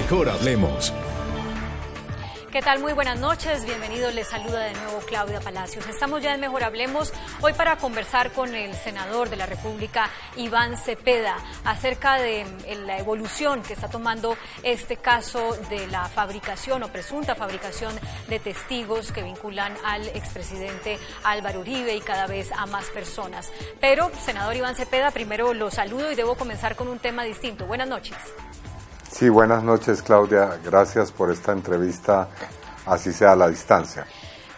Mejor Hablemos. ¿Qué tal? Muy buenas noches, bienvenidos, les saluda de nuevo Claudia Palacios. Estamos ya en Mejor Hablemos, hoy para conversar con el senador de la República, Iván Cepeda, acerca de la evolución que está tomando este caso de la fabricación o presunta fabricación de testigos que vinculan al expresidente Álvaro Uribe y cada vez a más personas. Pero, senador Iván Cepeda, primero lo saludo y debo comenzar con un tema distinto. Buenas noches. Sí, buenas noches, Claudia. Gracias por esta entrevista, así sea a la distancia.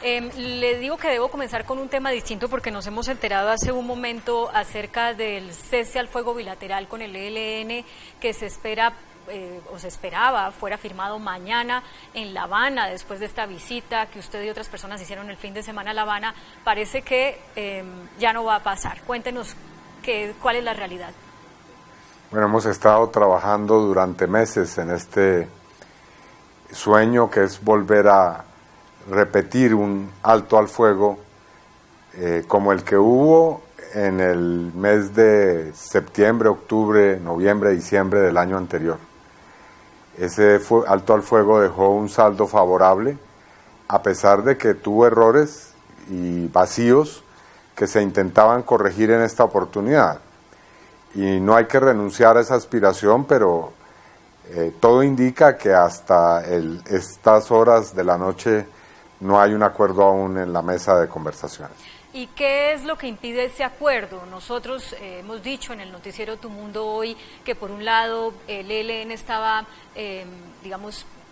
Le digo que debo comenzar con un tema distinto porque nos hemos enterado hace un momento acerca del cese al fuego bilateral con el ELN que se espera o se esperaba fuera firmado mañana en La Habana después de esta visita que usted y otras personas hicieron el fin de semana a La Habana. Parece que ya no va a pasar. Cuéntenos cuál es la realidad. Bueno, hemos estado trabajando durante meses en este sueño que es volver a repetir un alto al fuego como el que hubo en el mes de septiembre, octubre, noviembre, diciembre del año anterior. Ese alto al fuego dejó un saldo favorable, a pesar de que tuvo errores y vacíos que se intentaban corregir en esta oportunidad. Y no hay que renunciar a esa aspiración, pero todo indica que hasta estas horas de la noche no hay un acuerdo aún en la mesa de conversaciones. ¿Y qué es lo que impide ese acuerdo? Nosotros hemos dicho en el noticiero Tu Mundo hoy que por un lado el ELN estaba,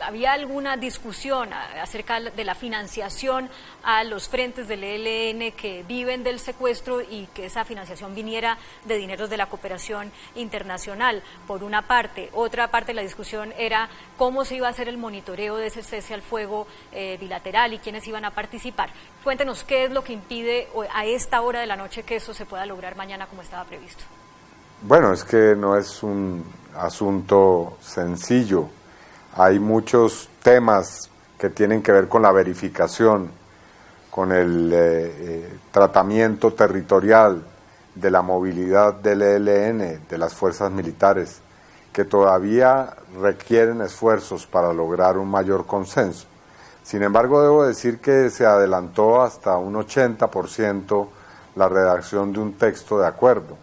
había alguna discusión acerca de la financiación a los frentes del ELN que viven del secuestro y que esa financiación viniera de dineros de la cooperación internacional, por una parte. Otra parte de la discusión era cómo se iba a hacer el monitoreo de ese cese al fuego bilateral y quiénes iban a participar. Cuéntenos qué es lo que impide a esta hora de la noche que eso se pueda lograr mañana como estaba previsto. Bueno, es que no es un asunto sencillo. Hay muchos temas que tienen que ver con la verificación, con el tratamiento territorial de la movilidad del ELN, de las fuerzas militares, que todavía requieren esfuerzos para lograr un mayor consenso. Sin embargo, debo decir que se adelantó hasta un 80% la redacción de un texto de acuerdo.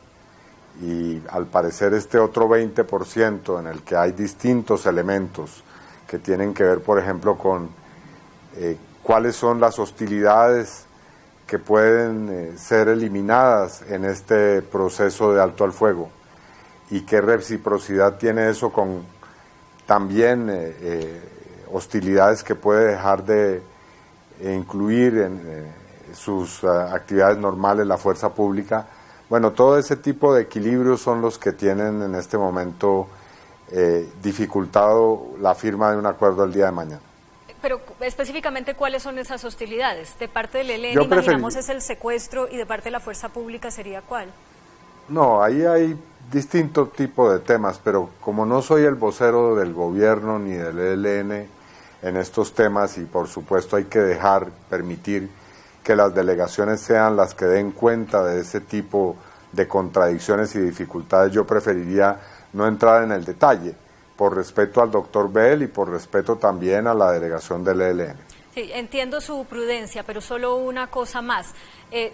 Y al parecer este otro 20% en el que hay distintos elementos que tienen que ver, por ejemplo, con cuáles son las hostilidades que pueden ser eliminadas en este proceso de alto al fuego y qué reciprocidad tiene eso con también hostilidades que puede dejar de incluir en sus actividades normales la fuerza pública. Bueno, todo ese tipo de equilibrios son los que tienen en este momento dificultado la firma de un acuerdo el día de mañana. Pero específicamente, ¿cuáles son esas hostilidades? De parte del ELN, imaginamos, es el secuestro, y de parte de la fuerza pública, ¿sería cuál? No, ahí hay distintos tipos de temas, pero como no soy el vocero del gobierno ni del ELN en estos temas, y por supuesto hay que permitir que las delegaciones sean las que den cuenta de ese tipo de contradicciones y dificultades, yo preferiría no entrar en el detalle, por respeto al doctor Bell y por respeto también a la delegación del ELN. Sí, entiendo su prudencia, pero solo una cosa más.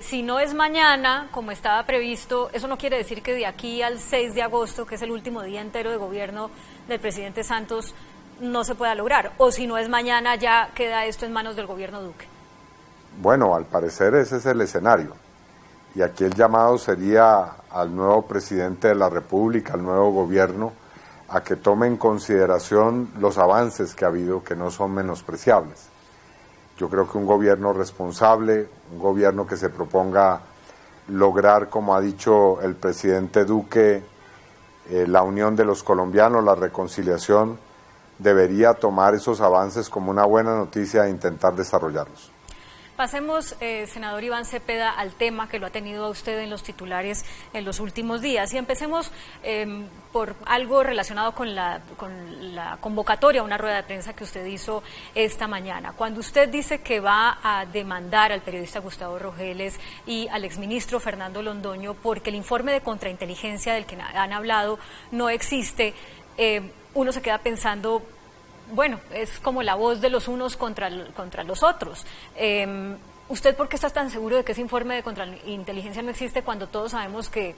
Si no es mañana, como estaba previsto, eso no quiere decir que de aquí al 6 de agosto, que es el último día entero de gobierno del presidente Santos, no se pueda lograr. O si no es mañana, ya queda esto en manos del gobierno Duque. Bueno, al parecer ese es el escenario. Y aquí el llamado sería al nuevo presidente de la República, al nuevo gobierno, a que tome en consideración los avances que ha habido, que no son menospreciables. Yo creo que un gobierno responsable, un gobierno que se proponga lograr, como ha dicho el presidente Duque, la unión de los colombianos, la reconciliación, debería tomar esos avances como una buena noticia e intentar desarrollarlos. Pasemos, senador Iván Cepeda, al tema que lo ha tenido a usted en los titulares en los últimos días. Y empecemos por algo relacionado con la convocatoria a una rueda de prensa que usted hizo esta mañana. Cuando usted dice que va a demandar al periodista Gustavo Rogeles y al exministro Fernando Londoño porque el informe de contrainteligencia del que han hablado no existe, uno se queda pensando, bueno, es como la voz de los unos contra los otros. ¿Usted por qué está tan seguro de que ese informe de contrainteligencia no existe cuando todos sabemos que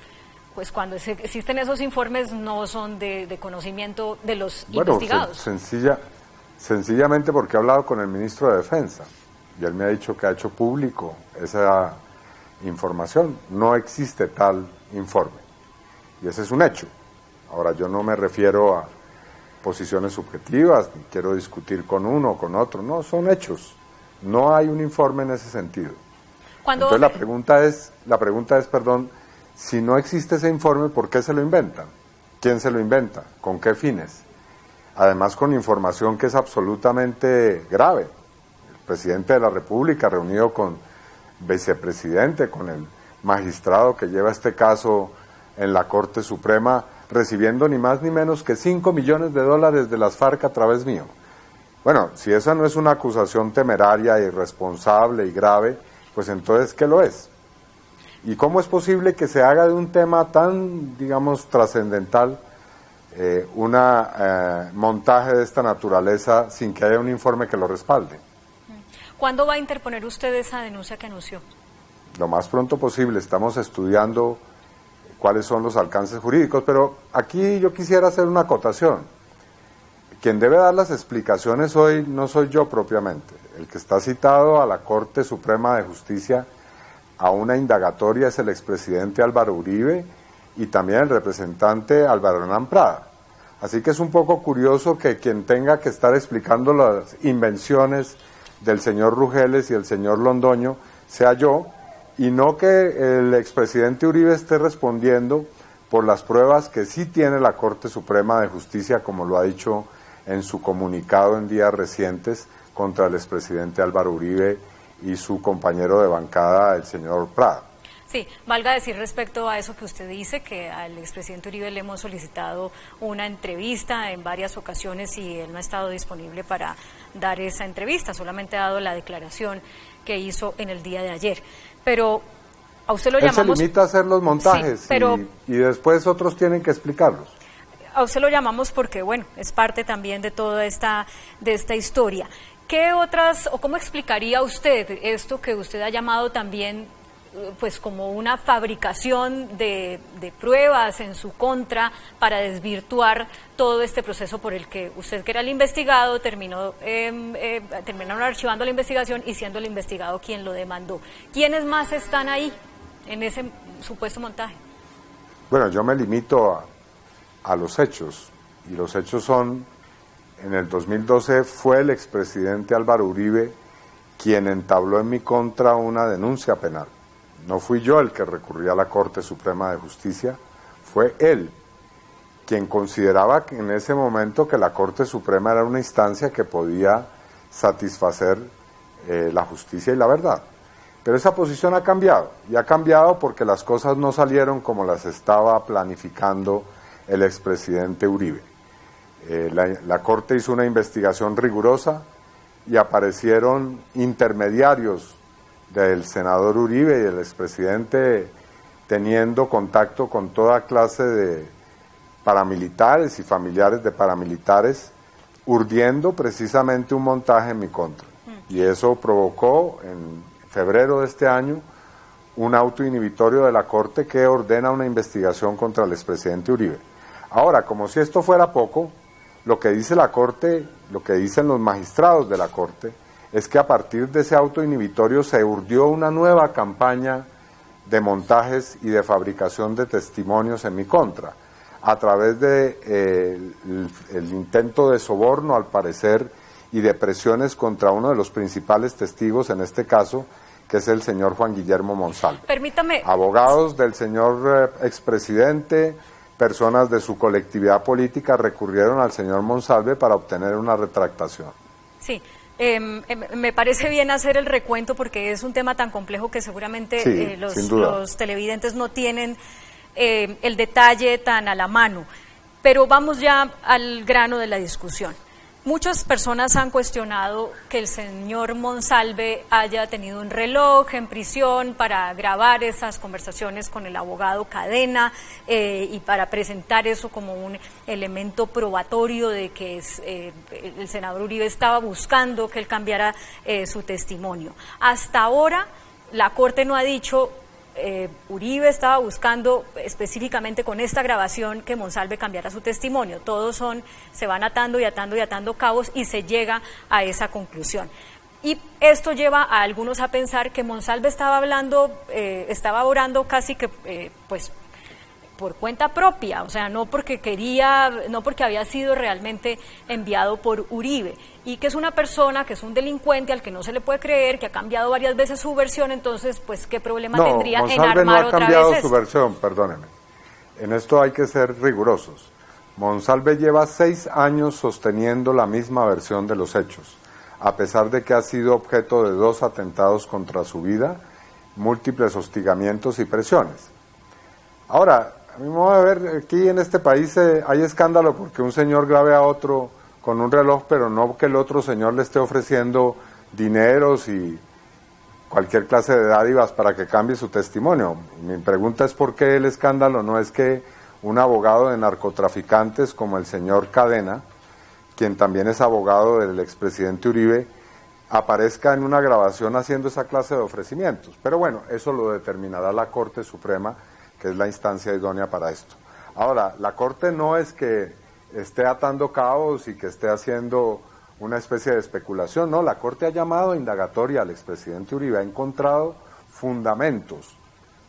pues cuando existen esos informes no son de conocimiento de los investigados? Sencillamente porque he hablado con el ministro de Defensa y él me ha dicho que ha hecho público esa información. No existe tal informe y ese es un hecho. Ahora, yo no me refiero a posiciones subjetivas, ni quiero discutir con uno o con otro, no, son hechos. No hay un informe en ese sentido. Entonces la pregunta es, si no existe ese informe, ¿por qué se lo inventan? ¿Quién se lo inventa? ¿Con qué fines? Además, con información que es absolutamente grave. El presidente de la República reunido con el vicepresidente, con el magistrado que lleva este caso en la Corte Suprema, recibiendo ni más ni menos que $5 millones de las FARC a través mío. Bueno, si esa no es una acusación temeraria, irresponsable y grave, pues entonces, ¿qué lo es? ¿Y cómo es posible que se haga de un tema tan, digamos, trascendental un montaje de esta naturaleza sin que haya un informe que lo respalde? ¿Cuándo va a interponer usted esa denuncia que anunció? Lo más pronto posible. Estamos estudiando cuáles son los alcances jurídicos, pero aquí yo quisiera hacer una acotación. Quien debe dar las explicaciones hoy no soy yo propiamente. El que está citado a la Corte Suprema de Justicia a una indagatoria es el expresidente Álvaro Uribe y también el representante Álvaro Hernán Prada. Así que es un poco curioso que quien tenga que estar explicando las invenciones del señor Rugeles y el señor Londoño sea yo, y no que el expresidente Uribe esté respondiendo por las pruebas que sí tiene la Corte Suprema de Justicia, como lo ha dicho en su comunicado en días recientes contra el expresidente Álvaro Uribe y su compañero de bancada, el señor Prada. Sí, valga decir respecto a eso que usted dice, que al expresidente Uribe le hemos solicitado una entrevista en varias ocasiones y él no ha estado disponible para dar esa entrevista, solamente ha dado la declaración que hizo en el día de ayer. Pero a usted lo llamamos... Él se limita a hacer los montajes, sí, pero, y después otros tienen que explicarlos. A usted lo llamamos porque, bueno, es parte también de toda esta historia. ¿Qué otras, o cómo explicaría usted esto que usted ha llamado también, pues como una fabricación de pruebas en su contra para desvirtuar todo este proceso por el que usted, que era el investigado, terminaron archivando la investigación y siendo el investigado quien lo demandó? ¿Quiénes más están ahí en ese supuesto montaje? Bueno, yo me limito a los hechos, y los hechos son: en el 2012 fue el expresidente Álvaro Uribe quien entabló en mi contra una denuncia penal. No fui yo el que recurrió a la Corte Suprema de Justicia, fue él quien consideraba que en ese momento que la Corte Suprema era una instancia que podía satisfacer la justicia y la verdad. Pero esa posición ha cambiado, y ha cambiado porque las cosas no salieron como las estaba planificando el expresidente Uribe. La Corte hizo una investigación rigurosa y aparecieron intermediarios del senador Uribe y del expresidente teniendo contacto con toda clase de paramilitares y familiares de paramilitares, urdiendo precisamente un montaje en mi contra. Y eso provocó en febrero de este año un auto inhibitorio de la Corte que ordena una investigación contra el expresidente Uribe. Ahora, como si esto fuera poco, lo que dice la Corte, lo que dicen los magistrados de la Corte, es que a partir de ese auto inhibitorio se urdió una nueva campaña de montajes y de fabricación de testimonios en mi contra, a través de el intento de soborno, al parecer, y de presiones contra uno de los principales testigos en este caso, que es el señor Juan Guillermo Monsalve. Permítame. Abogados del señor expresidente, personas de su colectividad política recurrieron al señor Monsalve para obtener una retractación. Sí, me parece bien hacer el recuento porque es un tema tan complejo que seguramente sí, los televidentes no tienen el detalle tan a la mano. Pero vamos ya al grano de la discusión. Muchas personas han cuestionado que el señor Monsalve haya tenido un reloj en prisión para grabar esas conversaciones con el abogado Cadena y para presentar eso como un elemento probatorio de que el senador Uribe estaba buscando que él cambiara su testimonio. Hasta ahora la Corte no ha dicho Uribe estaba buscando específicamente con esta grabación que Monsalve cambiara su testimonio. Todos se van atando y atando y atando cabos y se llega a esa conclusión. Y esto lleva a algunos a pensar que Monsalve estaba orando casi que pues por cuenta propia, o sea, no porque había sido realmente enviado por Uribe, y que es una persona, que es un delincuente al que no se le puede creer, que ha cambiado varias veces su versión, entonces, pues, ¿qué problema tendría en armar otra vez? Monsalve no ha cambiado su versión, perdóneme. En esto hay que ser rigurosos. Monsalve lleva 6 años sosteniendo la misma versión de los hechos, a pesar de que ha sido objeto de 2 atentados contra su vida, múltiples hostigamientos y presiones. Ahora, a mi modo de ver, aquí en este país hay escándalo porque un señor grabe a otro con un reloj, pero no que el otro señor le esté ofreciendo dineros y cualquier clase de dádivas para que cambie su testimonio. Mi pregunta es por qué el escándalo no es que un abogado de narcotraficantes como el señor Cadena, quien también es abogado del expresidente Uribe, aparezca en una grabación haciendo esa clase de ofrecimientos. Pero bueno, eso lo determinará la Corte Suprema, que es la instancia idónea para esto. Ahora, la Corte no es que esté atando cabos y que esté haciendo una especie de especulación, no, la Corte ha llamado a indagatoria al expresidente Uribe, ha encontrado fundamentos,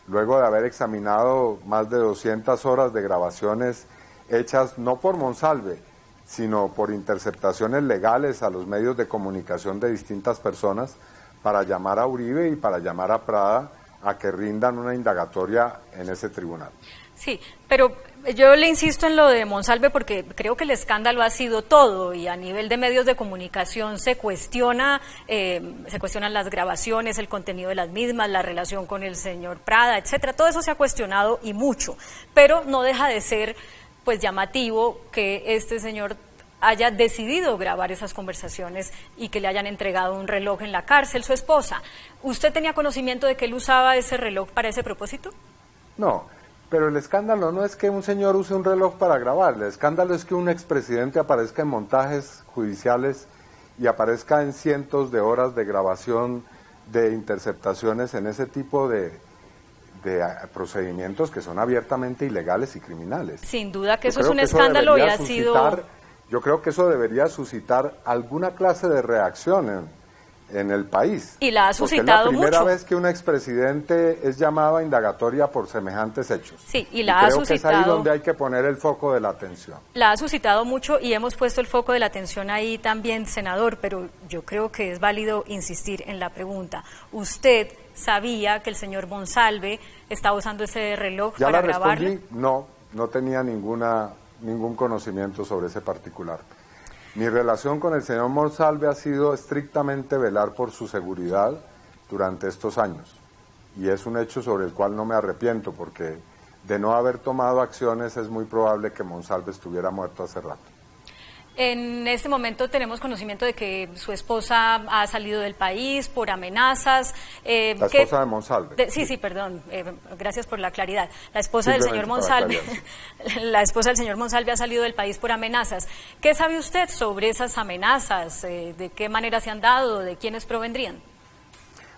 luego de haber examinado más de 200 horas de grabaciones hechas no por Monsalve, sino por interceptaciones legales a los medios de comunicación de distintas personas, para llamar a Uribe y para llamar a Prada a que rindan una indagatoria en ese tribunal. Sí, pero yo le insisto en lo de Monsalve porque creo que el escándalo ha sido todo, y a nivel de medios de comunicación se cuestionan las grabaciones, el contenido de las mismas, la relación con el señor Prada, etcétera. Todo eso se ha cuestionado y mucho, pero no deja de ser pues llamativo que este señor haya decidido grabar esas conversaciones y que le hayan entregado un reloj en la cárcel, su esposa. ¿Usted tenía conocimiento de que él usaba ese reloj para ese propósito? No, pero el escándalo no es que un señor use un reloj para grabar, el escándalo es que un expresidente aparezca en montajes judiciales y aparezca en cientos de horas de grabación de interceptaciones en ese tipo de procedimientos que son abiertamente ilegales y criminales. Sin duda que eso es un escándalo y ha sido... Yo creo que eso debería suscitar alguna clase de reacción en el país. Y la ha suscitado mucho. Es la primera vez que un expresidente es llamado a indagatoria por semejantes hechos. Sí, y la ha suscitado. Creo que es ahí donde hay que poner el foco de la atención. La ha suscitado mucho y hemos puesto el foco de la atención ahí también, senador, pero yo creo que es válido insistir en la pregunta. ¿Usted sabía que el señor Monsalve estaba usando ese reloj para grabarlo? Ya la respondí, no tenía ningún conocimiento sobre ese particular. Mi relación con el señor Monsalve ha sido estrictamente velar por su seguridad durante estos años, y es un hecho sobre el cual no me arrepiento, porque de no haber tomado acciones es muy probable que Monsalve estuviera muerto hace rato. En este momento tenemos conocimiento de que su esposa ha salido del país por amenazas. La esposa de Monsalve. Sí, perdón, gracias por la claridad. La esposa del señor Monsalve, la esposa del señor Monsalve ha salido del país por amenazas. ¿Qué sabe usted sobre esas amenazas? ¿De qué manera se han dado? ¿De quiénes provendrían?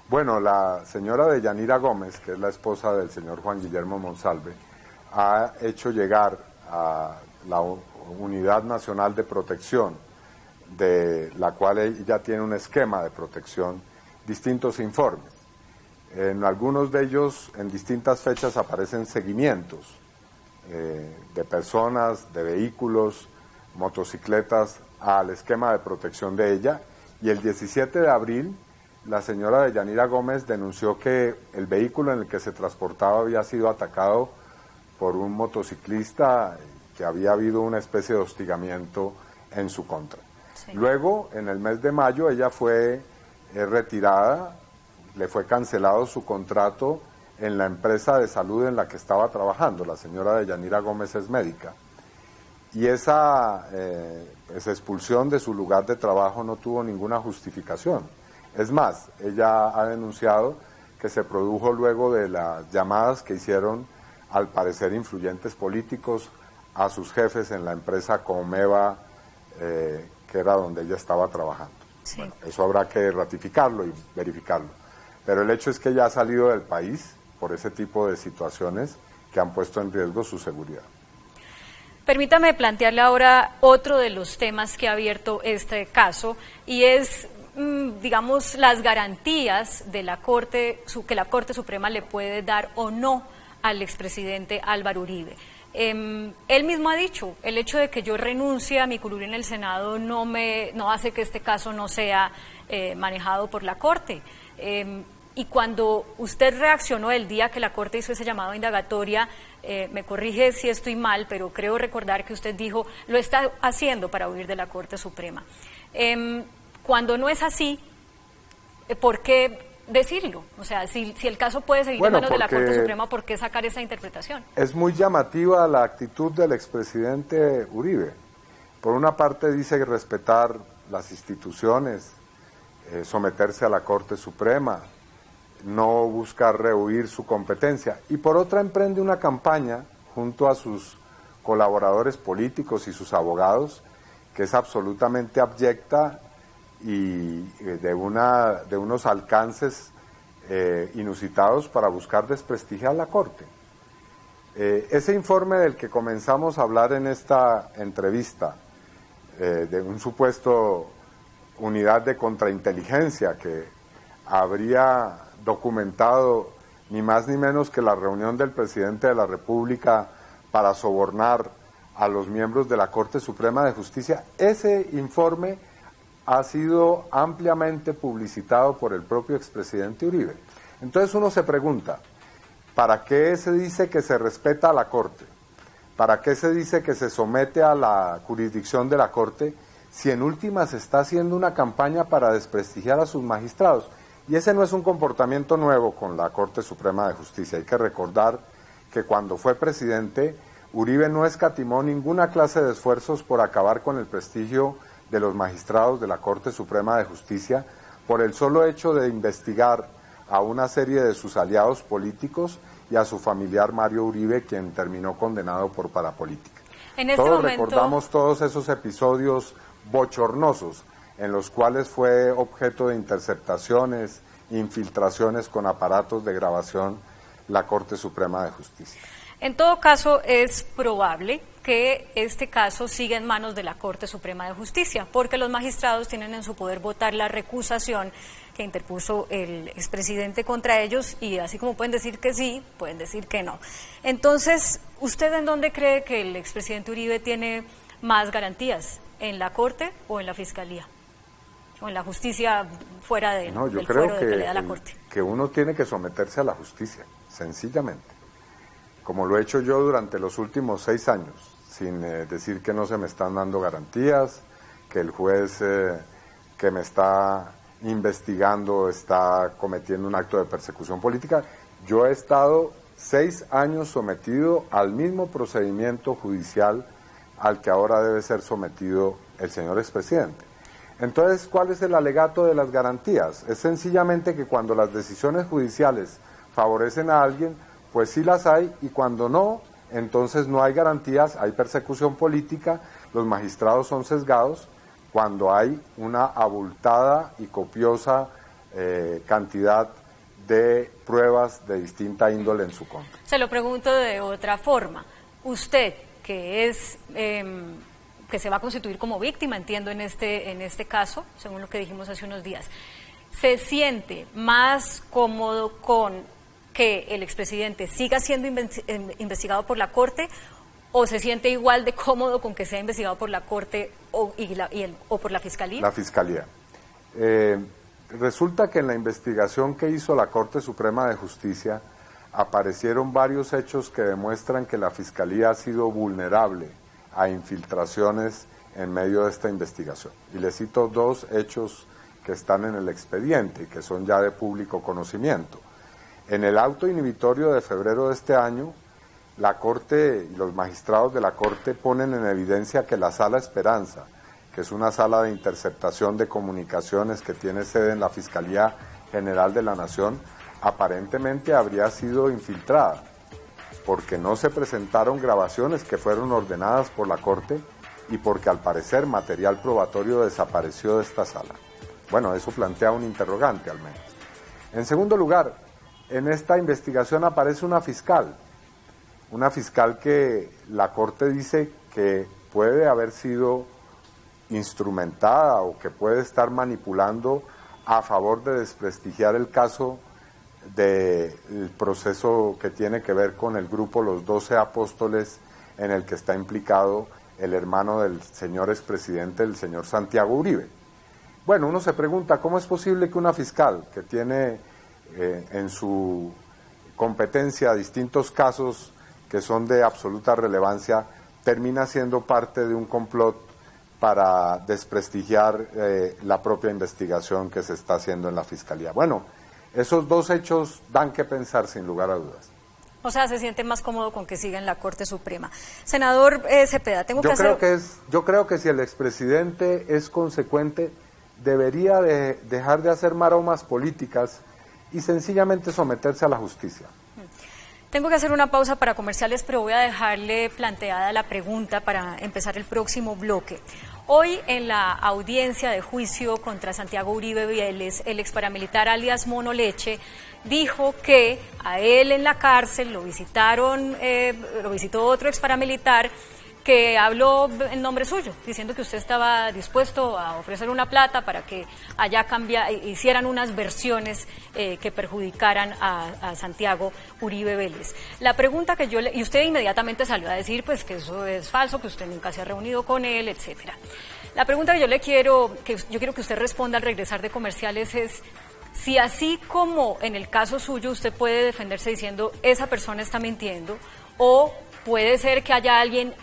Bueno, la señora Deyanira Gómez, que es la esposa del señor Juan Guillermo Monsalve, ha hecho llegar a la Unidad Nacional de Protección, de la cual ella tiene un esquema de protección, distintos informes. En algunos de ellos, en distintas fechas, aparecen seguimientos de personas, de vehículos, motocicletas, al esquema de protección de ella, y el 17 de abril la señora Deyanira Gómez denunció que el vehículo en el que se transportaba había sido atacado por un motociclista, que había habido una especie de hostigamiento en su contra. Sí. Luego, en el mes de mayo, ella fue retirada, le fue cancelado su contrato en la empresa de salud en la que estaba trabajando. La señora Deyanira Gómez es médica. y esa expulsión de su lugar de trabajo no tuvo ninguna justificación. Es más, ella ha denunciado que se produjo luego de las llamadas que hicieron, al parecer influyentes políticos, a sus jefes en la empresa Comeva, que era donde ella estaba trabajando. Sí. Bueno, eso habrá que ratificarlo y verificarlo. Pero el hecho es que ella ha salido del país por ese tipo de situaciones que han puesto en riesgo su seguridad. Permítame plantearle ahora otro de los temas que ha abierto este caso, y es, digamos, las garantías de la Corte, que la Corte Suprema le puede dar o no al expresidente Álvaro Uribe. Él mismo ha dicho, el hecho de que yo renuncie a mi curul en el Senado no hace que este caso no sea manejado por la Corte. Y cuando usted reaccionó el día que la Corte hizo ese llamado a indagatoria, me corrige si estoy mal, pero creo recordar que usted dijo, lo está haciendo para huir de la Corte Suprema. Cuando no es así, ¿por qué decirlo? O sea, si el caso puede seguir en manos de la Corte Suprema, ¿por qué sacar esa interpretación? Es muy llamativa la actitud del expresidente Uribe. Por una parte dice respetar las instituciones, someterse a la Corte Suprema, no buscar rehuir su competencia, y por otra emprende una campaña junto a sus colaboradores políticos y sus abogados que es absolutamente abyecta y de unos alcances inusitados para buscar desprestigiar la Corte. Ese informe del que comenzamos a hablar en esta entrevista, de un supuesto unidad de contrainteligencia que habría documentado ni más ni menos que la reunión del presidente de la República para sobornar a los miembros de la Corte Suprema de Justicia, ese informe ha sido ampliamente publicitado por el propio expresidente Uribe. Entonces uno se pregunta, ¿para qué se dice que se respeta a la Corte? ¿Para qué se dice que se somete a la jurisdicción de la Corte si en últimas se está haciendo una campaña para desprestigiar a sus magistrados? Y ese no es un comportamiento nuevo con la Corte Suprema de Justicia. Hay que recordar que cuando fue presidente, Uribe no escatimó ninguna clase de esfuerzos por acabar con el prestigio de los magistrados de la Corte Suprema de Justicia por el solo hecho de investigar a una serie de sus aliados políticos y a su familiar Mario Uribe, quien terminó condenado por parapolítica. Todos recordamos todos esos episodios bochornosos en los cuales fue objeto de interceptaciones, infiltraciones con aparatos de grabación la Corte Suprema de Justicia. En todo caso, es probable que este caso siga en manos de la Corte Suprema de Justicia, porque los magistrados tienen en su poder votar la recusación que interpuso el expresidente contra ellos, y así como pueden decir que sí, pueden decir que no. Entonces, ¿usted en dónde cree que el expresidente Uribe tiene más garantías? ¿En la Corte o en la Fiscalía? ¿O en la justicia fuera del fuero que le da la Corte? Que uno tiene que someterse a la justicia, sencillamente. Como lo he hecho yo durante los últimos 6 años, sin decir que no se me están dando garantías, que el juez que me está investigando está cometiendo un acto de persecución política. Yo he estado 6 años sometido al mismo procedimiento judicial al que ahora debe ser sometido el señor expresidente. Entonces, ¿cuál es el alegato de las garantías? Es sencillamente que cuando las decisiones judiciales favorecen a alguien, pues sí las hay, y cuando no, entonces no hay garantías, hay persecución política, los magistrados son sesgados cuando hay una abultada y copiosa cantidad de pruebas de distinta índole en su contra. Se lo pregunto de otra forma. Usted, que es que se va a constituir como víctima, entiendo, en este caso, según lo que dijimos hace unos días, ¿se siente más cómodo con que el expresidente siga siendo investigado por la Corte, o se siente igual de cómodo con que sea investigado por la Corte o por la Fiscalía? La Fiscalía. Resulta que en la investigación que hizo la Corte Suprema de Justicia aparecieron varios hechos que demuestran que la Fiscalía ha sido vulnerable a infiltraciones en medio de esta investigación. Y le cito 2 hechos que están en el expediente y que son ya de público conocimiento. En el auto inhibitorio de febrero de este año la Corte y los magistrados de la Corte ponen en evidencia que la Sala Esperanza, que es una sala de interceptación de comunicaciones que tiene sede en la Fiscalía General de la Nación, aparentemente habría sido infiltrada, porque no se presentaron grabaciones que fueron ordenadas por la Corte y porque al parecer material probatorio desapareció de esta sala. Bueno, eso plantea un interrogante al menos. En segundo lugar, en esta investigación aparece una fiscal que la Corte dice que puede haber sido instrumentada o que puede estar manipulando a favor de desprestigiar el caso del proceso que tiene que ver con el grupo Los 12 Apóstoles, en el que está implicado el hermano del señor expresidente, el señor Santiago Uribe. Bueno, uno se pregunta, ¿cómo es posible que una fiscal que tiene en su competencia distintos casos que son de absoluta relevancia, termina siendo parte de un complot para desprestigiar la propia investigación que se está haciendo en la Fiscalía? Bueno, esos dos hechos dan que pensar sin lugar a dudas. O sea, se siente más cómodo con que siga en la Corte Suprema. Senador Cepeda, Yo creo que si el expresidente es consecuente, debería de dejar de hacer maromas políticas y sencillamente someterse a la justicia. Tengo que hacer una pausa para comerciales, pero voy a dejarle planteada la pregunta para empezar el próximo bloque. Hoy, en la audiencia de juicio contra Santiago Uribe Vélez, el ex paramilitar alias Mono Leche dijo que a él en la cárcel lo visitó otro ex paramilitar que habló en nombre suyo, diciendo que usted estaba dispuesto a ofrecer una plata para que allá hicieran unas versiones que perjudicaran a Santiago Uribe Vélez. La pregunta que y usted inmediatamente salió a decir pues que eso es falso, que usted nunca se ha reunido con él, etcétera. La pregunta que yo quiero que usted responda al regresar de comerciales es si así como en el caso suyo usted puede defenderse diciendo esa persona está mintiendo, o puede ser que haya alguien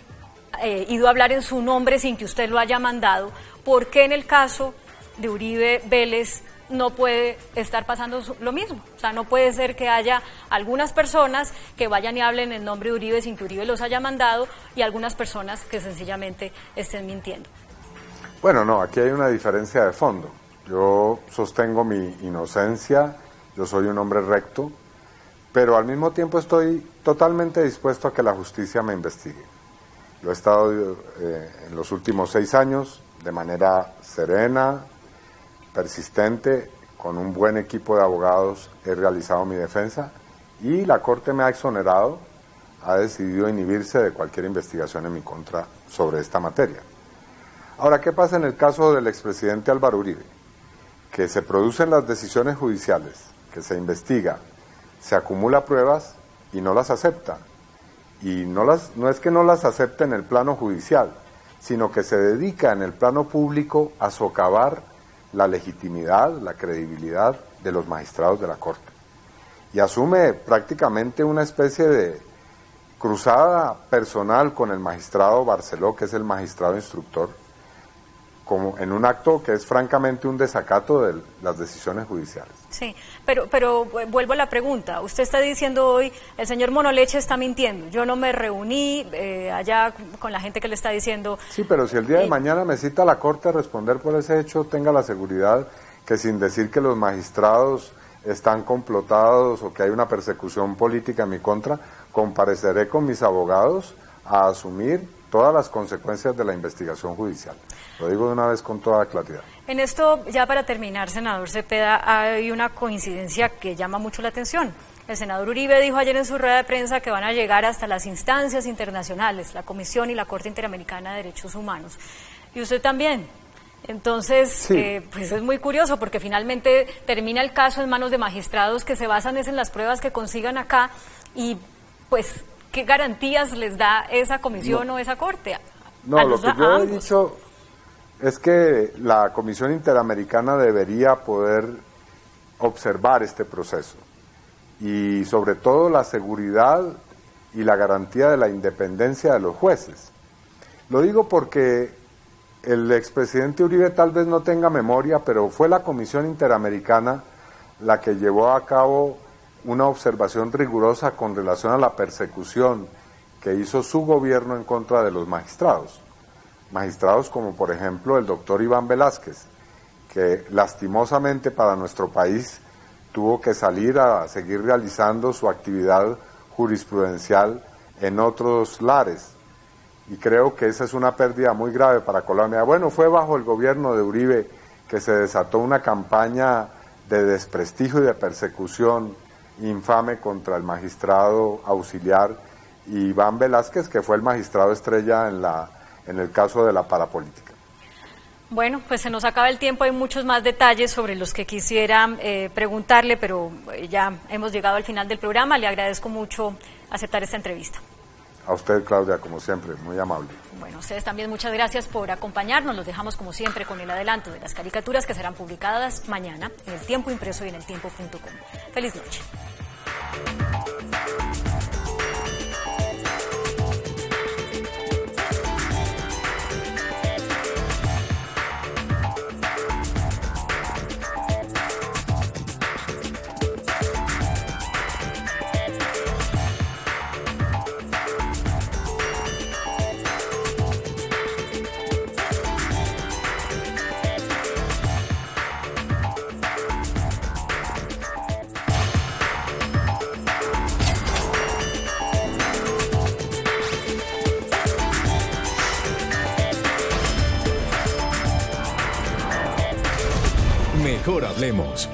ido a hablar en su nombre sin que usted lo haya mandado, ¿por qué en el caso de Uribe Vélez no puede estar pasando lo mismo? O sea, no puede ser que haya algunas personas que vayan y hablen en nombre de Uribe sin que Uribe los haya mandado y algunas personas que sencillamente estén mintiendo. Bueno, no, aquí hay una diferencia de fondo. Yo sostengo mi inocencia, yo soy un hombre recto, pero al mismo tiempo estoy totalmente dispuesto a que la justicia me investigue. Yo he estado en los últimos 6 años de manera serena, persistente, con un buen equipo de abogados he realizado mi defensa y la Corte me ha exonerado, ha decidido inhibirse de cualquier investigación en mi contra sobre esta materia. Ahora, ¿qué pasa en el caso del expresidente Álvaro Uribe? Que se producen las decisiones judiciales, que se investiga, se acumula pruebas y no las acepta. Y no es que no las acepte en el plano judicial, sino que se dedica en el plano público a socavar la legitimidad, la credibilidad de los magistrados de la Corte. Y asume prácticamente una especie de cruzada personal con el magistrado Barceló, que es el magistrado instructor, como en un acto que es francamente un desacato de las decisiones judiciales. Sí, pero vuelvo a la pregunta. Usted está diciendo hoy, el señor Mono Leche está mintiendo. Yo no me reuní allá con la gente que le está diciendo. Sí, pero si el día de mañana me cita la Corte a responder por ese hecho, tenga la seguridad que sin decir que los magistrados están complotados o que hay una persecución política en mi contra, compareceré con mis abogados a asumir todas las consecuencias de la investigación judicial. Lo digo de una vez con toda claridad. En esto, ya para terminar, senador Cepeda, hay una coincidencia que llama mucho la atención. El senador Uribe dijo ayer en su rueda de prensa que van a llegar hasta las instancias internacionales, la Comisión y la Corte Interamericana de Derechos Humanos. Y usted también. Entonces, sí. Pues es muy curioso porque finalmente termina el caso en manos de magistrados que se basan en las pruebas que consigan acá y pues, ¿qué garantías les da esa comisión o esa corte? No, lo que yo he dicho es que la Comisión Interamericana debería poder observar este proceso y sobre todo la seguridad y la garantía de la independencia de los jueces. Lo digo porque el expresidente Uribe tal vez no tenga memoria, pero fue la Comisión Interamericana la que llevó a cabo una observación rigurosa con relación a la persecución que hizo su gobierno en contra de los magistrados. Magistrados como por ejemplo el doctor Iván Velásquez, que lastimosamente para nuestro país tuvo que salir a seguir realizando su actividad jurisprudencial en otros lares. Y creo que esa es una pérdida muy grave para Colombia. Bueno, fue bajo el gobierno de Uribe que se desató una campaña de desprestigio y de persecución infame contra el magistrado auxiliar Iván Velásquez, que fue el magistrado estrella en el caso de la parapolítica. Bueno, pues se nos acaba el tiempo, hay muchos más detalles sobre los que quisiera preguntarle, pero ya hemos llegado al final del programa. Le agradezco mucho aceptar esta entrevista. A usted, Claudia, como siempre, muy amable. Bueno, ustedes también muchas gracias por acompañarnos. Los dejamos como siempre con el adelanto de las caricaturas que serán publicadas mañana en El Tiempo Impreso y en eltiempo.com. Feliz noche. Mejor hablemos.